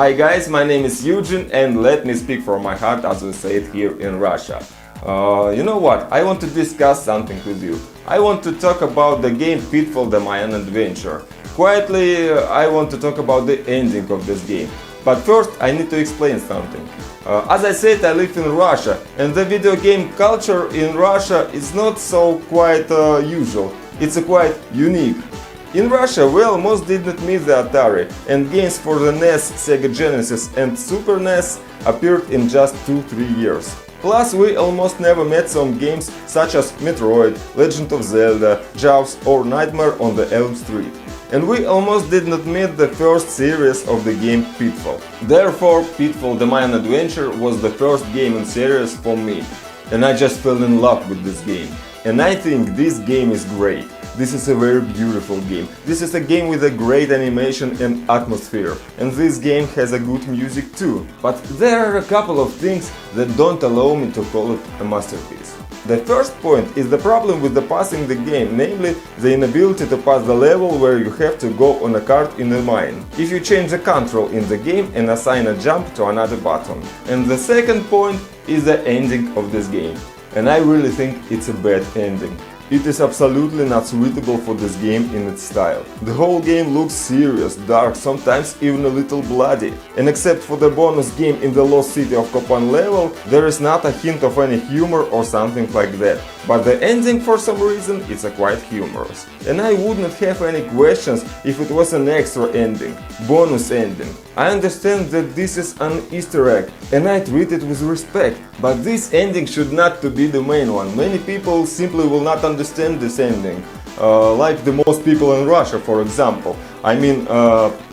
Hi guys, my name is Eugene and let me speak from my heart as we say it here in Russia. You know what, I want to discuss something with you. I want to talk about the game Pitfall, the Mayan Adventure. Quietly, I want to talk about the ending of this game. But first, I need to explain something. As I said, I live in Russia, and the video game culture in Russia is not so quite usual. It's quite unique. In Russia, we almost didn't meet the Atari, and games for the NES, Sega Genesis and Super NES appeared in just 2-3 years. Plus, we almost never met some games such as Metroid, Legend of Zelda, Jaws or Nightmare on the Elm Street. And we almost did not meet the first series of the game Pitfall. Therefore, Pitfall, the Mayan Adventure was the first game in series for me. And I just fell in love with this game. And I think this game is great. This is a very beautiful game. This is a game with a great animation and atmosphere. And this game has a good music too. But there are a couple of things that don't allow me to call it a masterpiece. The first point is the problem with the passing the game, namely the inability to pass the level where you have to go on a card in a mine, if you change the control in the game and assign a jump to another button. And the second point is the ending of this game. And I really think it's a bad ending. It is absolutely not suitable for this game in its style. The whole game looks serious, dark, sometimes even a little bloody. And except for the bonus game in the lost city of Kopan level, there is not a hint of any humor or something like that. But the ending, for some reason, is quite humorous. And I wouldn't have any questions if it was an extra ending, bonus ending. I understand that this is an Easter egg, and I treat it with respect. But this ending should not to be the main one. Many people simply will not understand this ending. Like the most people in Russia, for example. I mean,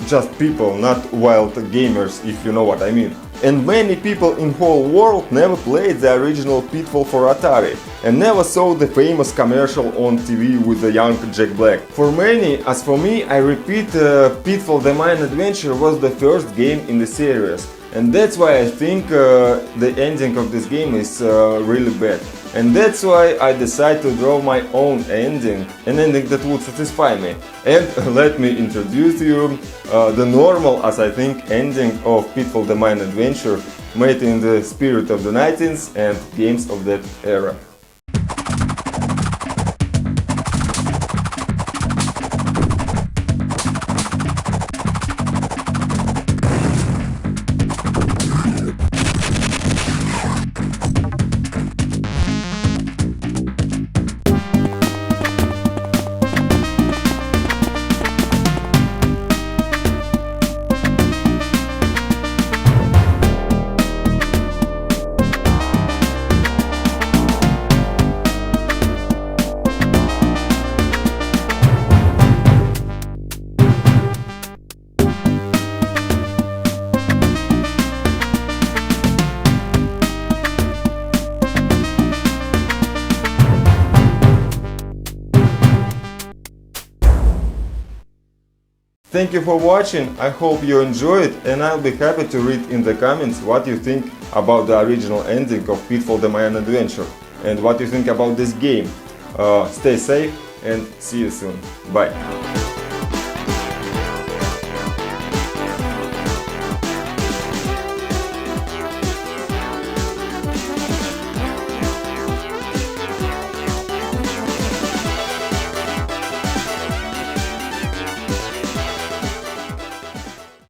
just people, not wild gamers, if you know what I mean. And many people in whole world never played the original Pitfall for Atari and never saw the famous commercial on TV with the young Jack Black. For many, as for me, I repeat, Pitfall the Mayan Adventure was the first game in the series. And that's why I think the ending of this game is really bad. And that's why I decided to draw my own ending, an ending that would satisfy me. And let me introduce you the normal, as I think, ending of Pitfall the Mayan Adventure, made in the spirit of the 90s and games of that era. Thank you for watching, I hope you enjoyed, and I'll be happy to read in the comments what you think about the original ending of Pitfall the Mayan Adventure and what you think about this game. Stay safe and see you soon. Bye.